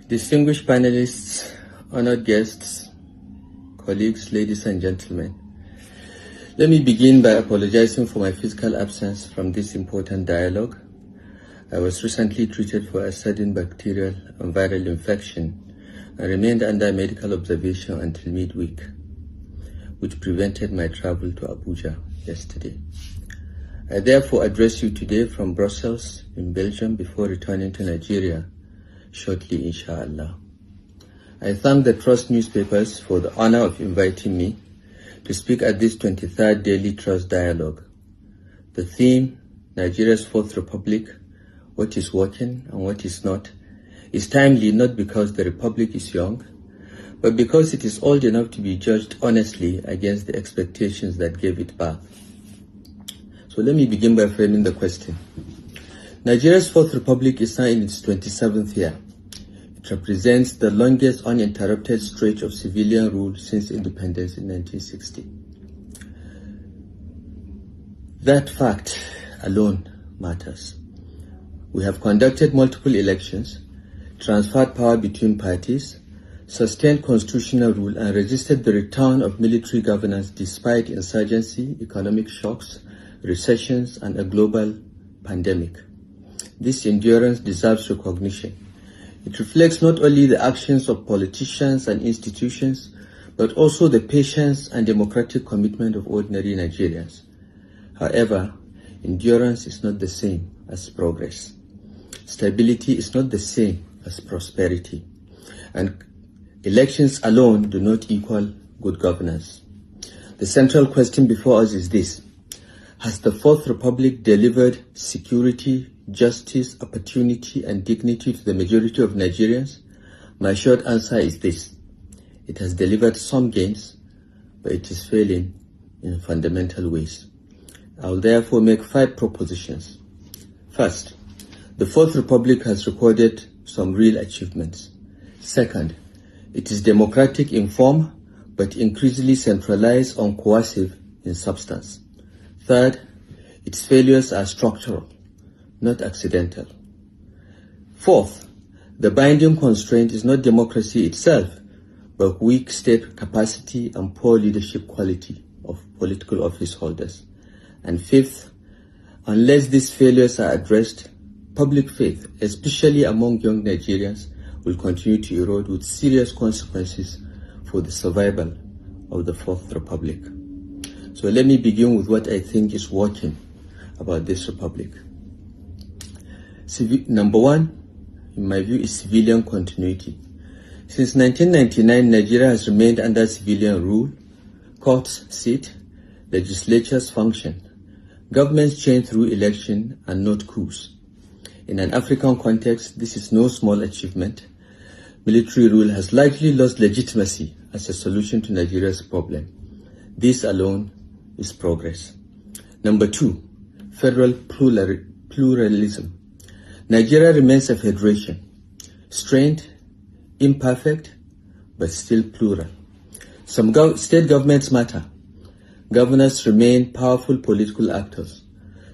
Distinguished panelists, honored guests, colleagues, ladies and gentlemen, let me begin by apologizing for my physical absence from this important dialogue. I was recently treated for a sudden bacterial and viral infection and remained under medical observation until midweek, which prevented my travel to Abuja yesterday. I therefore address you today from Brussels in Belgium before returning to Nigeria shortly, inshallah. I thank the Trust newspapers for the honor of inviting me to speak at this 23rd Daily Trust Dialogue. The theme, Nigeria's Fourth Republic, what is working and what is not, is timely not because the Republic is young, but because it is old enough to be judged honestly against the expectations that gave it birth. So let me begin by framing the question. Nigeria's Fourth Republic is now in its 27th year. It represents the longest uninterrupted stretch of civilian rule since independence in 1960. That fact alone matters. We have conducted multiple elections, transferred power between parties, sustained constitutional rule, and resisted the return of military governance despite insurgency, economic shocks, recessions, and a global pandemic. This endurance deserves recognition. It reflects not only the actions of politicians and institutions, but also the patience and democratic commitment of ordinary Nigerians. However, endurance is not the same as progress. Stability is not the same as prosperity. And elections alone do not equal good governance. The central question before us is this: has the Fourth Republic delivered security, justice, opportunity, and dignity to the majority of Nigerians? My short answer is this: it has delivered some gains, but it is failing in fundamental ways. I will therefore make 5 propositions. First, the Fourth Republic has recorded some real achievements. Second, it is democratic in form, but increasingly centralized and coercive in substance. Third, its failures are structural, not accidental. Fourth, the binding constraint is not democracy itself, but weak state capacity and poor leadership quality of political office holders. And fifth, unless these failures are addressed, public faith, especially among young Nigerians, will continue to erode with serious consequences for the survival of the Fourth Republic. So let me begin with what I think is working about this republic. Number 1, in my view, is civilian continuity. Since 1999, Nigeria has remained under civilian rule. Courts sit, legislatures function. Governments change through election and not coups. In an African context, this is no small achievement. Military rule has likely lost legitimacy as a solution to Nigeria's problem. This alone is progress. Number 2, federal pluralism. Nigeria remains a federation, strained, imperfect, but still plural. Some state governments matter. Governors remain powerful political actors.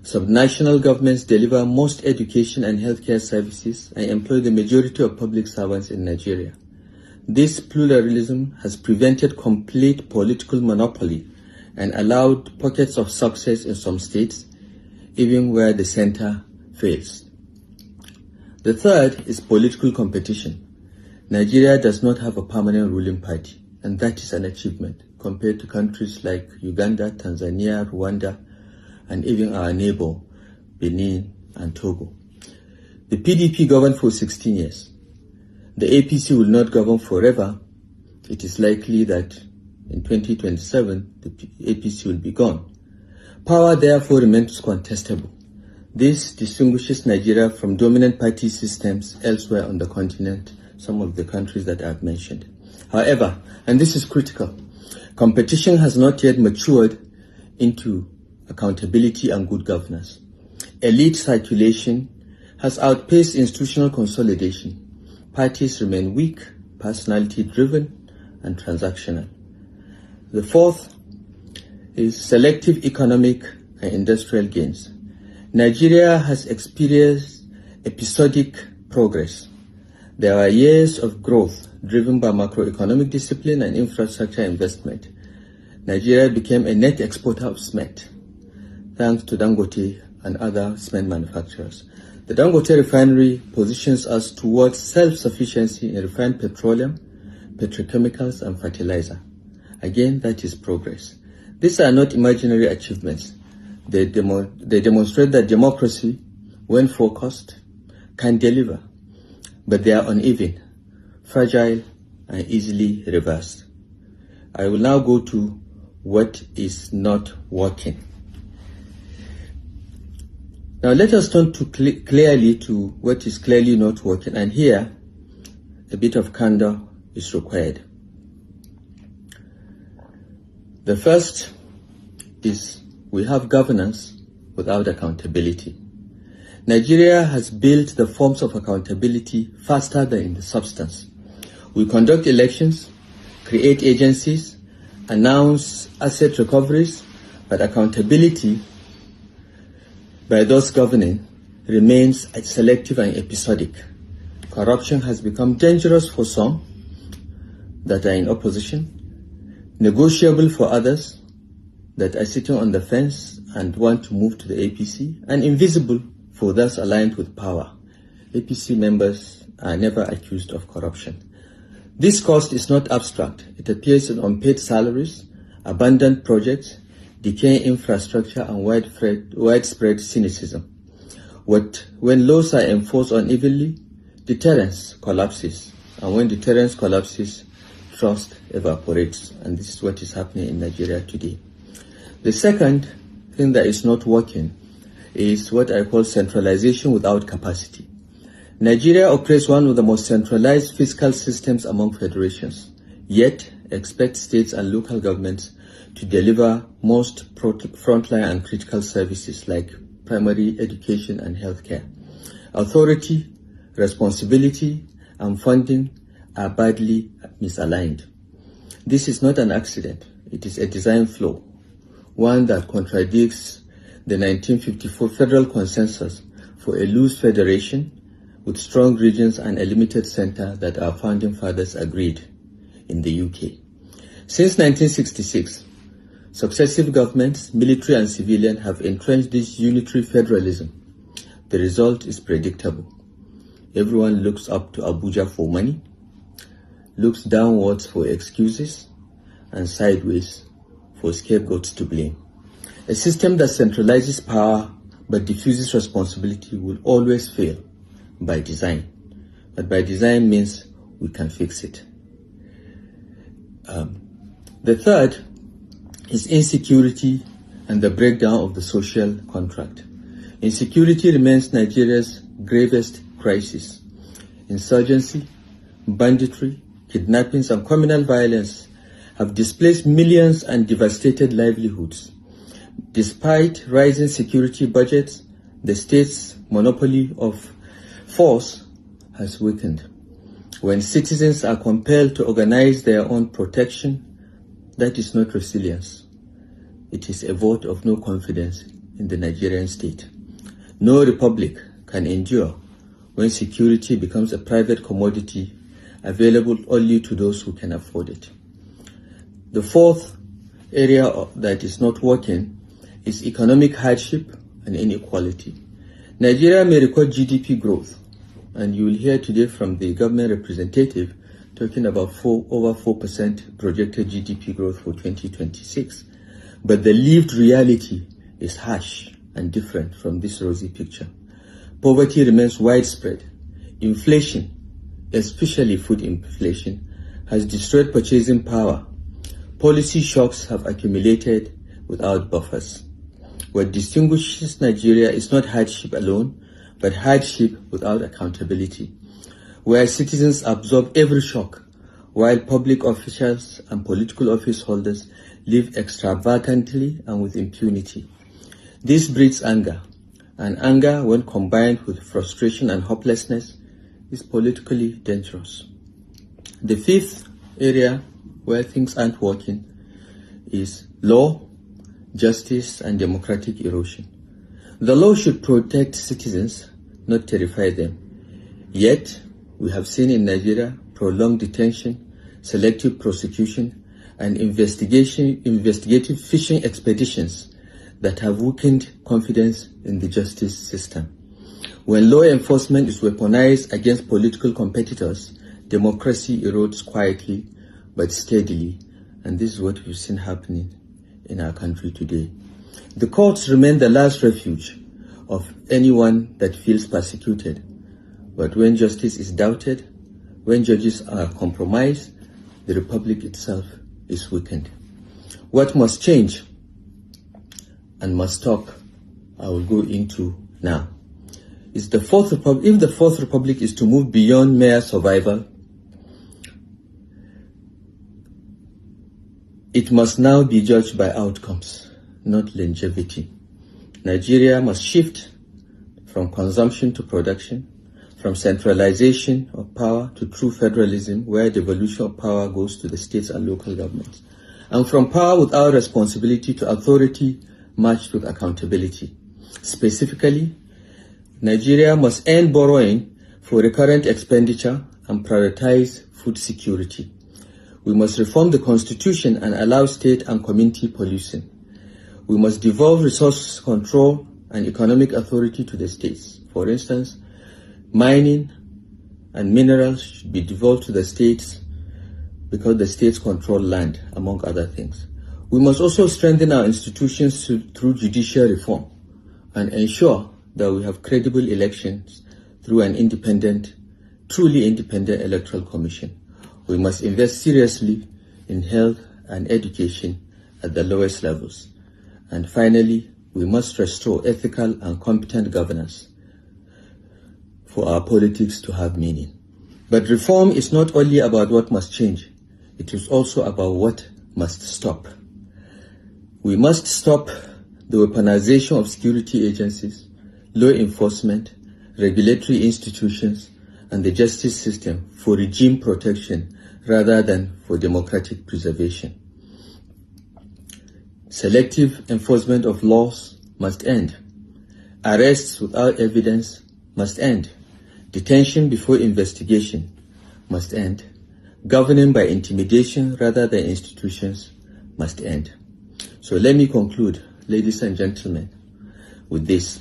Subnational governments deliver most education and healthcare services and employ the majority of public servants in Nigeria. This pluralism has prevented complete political monopoly and allowed pockets of success in some states, even where the center fails. The third is political competition. Nigeria does not have a permanent ruling party, and that is an achievement compared to countries like Uganda, Tanzania, Rwanda, and even our neighbor, Benin and Togo. The PDP governed for 16 years. The APC will not govern forever. It is likely that in 2027, the APC will be gone. Power therefore remains contestable. This distinguishes Nigeria from dominant party systems elsewhere on the continent, some of the countries that I've mentioned. However, and this is critical, competition has not yet matured into accountability and good governance. Elite circulation has outpaced institutional consolidation. Parties remain weak, personality-driven, and transactional. The fourth is selective economic and industrial gains. Nigeria has experienced episodic progress. There were years of growth driven by macroeconomic discipline and infrastructure investment. Nigeria became a net exporter of cement, thanks to Dangote and other cement manufacturers. The Dangote refinery positions us towards self-sufficiency in refined petroleum, petrochemicals, and fertilizer. Again, that is progress. These are not imaginary achievements. They demonstrate that democracy, when focused, can deliver, but they are uneven, fragile, and easily reversed. I will now go to what is not working. Now let us turn to clearly to what is clearly not working, and here a bit of candor is required. The first is we have governance without accountability. Nigeria has built the forms of accountability faster than in the substance. We conduct elections, create agencies, announce asset recoveries, but accountability by those governing remains selective and episodic. Corruption has become dangerous for some that are in opposition, negotiable for others that are sitting on the fence and want to move to the APC, and invisible for those aligned with power. APC members are never accused of corruption. This cost is not abstract. It appears in unpaid salaries, abandoned projects, decaying infrastructure, and widespread cynicism. When laws are enforced unevenly, deterrence collapses. And when deterrence collapses, trust evaporates. And this is what is happening in Nigeria today. The second thing that is not working is what I call centralization without capacity. Nigeria operates one of the most centralized fiscal systems among federations, yet expects states and local governments to deliver most frontline and critical services like primary education and healthcare. Authority, responsibility, and funding are badly misaligned. This is not an accident. It is a design flaw, one that contradicts the 1954 federal consensus for a loose federation with strong regions and a limited center that our founding fathers agreed in the UK. Since 1966, successive governments, military and civilian, have entrenched this unitary federalism. The result is predictable. Everyone looks up to Abuja for money, looks downwards for excuses, and sideways for scapegoats to blame. A system that centralizes power but diffuses responsibility will always fail by design. But by design means we can fix it. The third is insecurity and the breakdown of the social contract. Insecurity remains Nigeria's gravest crisis. Insurgency, banditry, kidnappings, and communal violence have displaced millions and devastated livelihoods. Despite rising security budgets, the state's monopoly of force has weakened. When citizens are compelled to organize their own protection, that is not resilience. It is a vote of no confidence in the Nigerian state. No republic can endure when security becomes a private commodity available only to those who can afford it. The fourth area that is not working is economic hardship and inequality. Nigeria may record GDP growth, and you will hear today from the government representative talking about over 4% projected GDP growth for 2026. But the lived reality is harsh and different from this rosy picture. Poverty remains widespread. Inflation, especially food inflation, has destroyed purchasing power. Policy shocks have accumulated without buffers. What distinguishes Nigeria is not hardship alone, but hardship without accountability, where citizens absorb every shock, while public officials and political office holders live extravagantly and with impunity. This breeds anger, and anger, when combined with frustration and hopelessness, is politically dangerous. The fifth area where things aren't working is law, justice, and democratic erosion. The law should protect citizens, not terrify them. Yet, We have seen in Nigeria prolonged detention, selective prosecution, and investigative fishing expeditions that have weakened confidence in the justice system. When law enforcement is weaponized against political competitors, democracy erodes quietly but steadily, and this is what we've seen happening in our country today. The courts remain the last refuge of anyone that feels persecuted. But when justice is doubted, when judges are compromised, the republic itself is weakened. What must change and must stop, I will go into now. If the Fourth Republic is to move beyond mere survival, it must now be judged by outcomes, not longevity. Nigeria must shift from consumption to production, from centralization of power to true federalism, where devolution of power goes to the states and local governments, and from power without responsibility to authority matched with accountability. Specifically, Nigeria must end borrowing for recurrent expenditure and prioritize food security. We must reform the constitution and allow state and community policing. We must devolve resource control and economic authority to the states. For instance, mining and minerals should be devolved to the states because the states control land, among other things. We must also strengthen our institutions through judicial reform and ensure that we have credible elections through an truly independent electoral commission. We must invest seriously in health and education at the lowest levels. And finally, we must restore ethical and competent governance for our politics to have meaning. But reform is not only about what must change, it is also about what must stop. We must stop the weaponization of security agencies, law enforcement, regulatory institutions, and the justice system for regime protection rather than for democratic preservation. Selective enforcement of laws must end. Arrests without evidence must end. Detention before investigation must end. Governing by intimidation rather than institutions must end. So let me conclude, ladies and gentlemen, with this.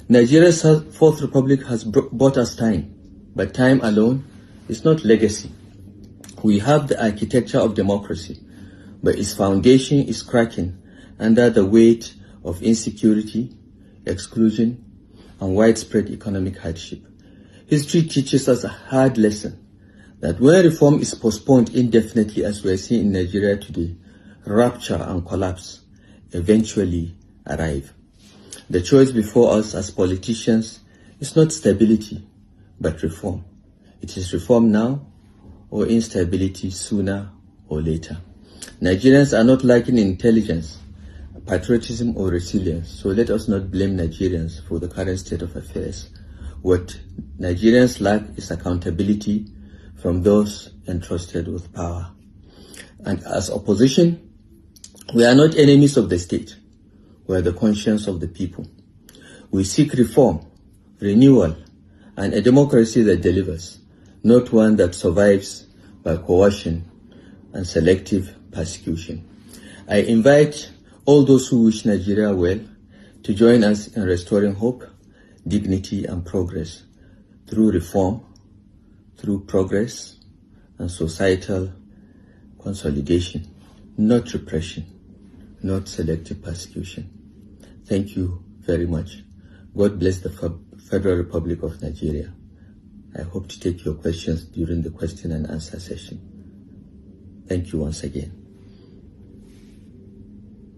Nigeria's Fourth Republic has bought us time, but time alone is not legacy. We have the architecture of democracy, but its foundation is cracking under the weight of insecurity, exclusion, and widespread economic hardship. History teaches us a hard lesson that when reform is postponed indefinitely, as we are seeing in Nigeria today, rupture and collapse eventually arrive. The choice before us as politicians is not stability, but reform. It is reform now or instability sooner or later. Nigerians are not lacking intelligence, patriotism, or resilience, so let us not blame Nigerians for the current state of affairs. What Nigerians lack is accountability from those entrusted with power. And as opposition, we are not enemies of the state. We are the conscience of the people. We seek reform, renewal, and a democracy that delivers, not one that survives by coercion and selective persecution. I invite all those who wish Nigeria well to join us in restoring hope, dignity, and progress through reform, through progress, and societal consolidation, not repression, not selective persecution. Thank you very much. God bless the Federal Republic of Nigeria. I hope to take your questions during the question and answer session. Thank you once again.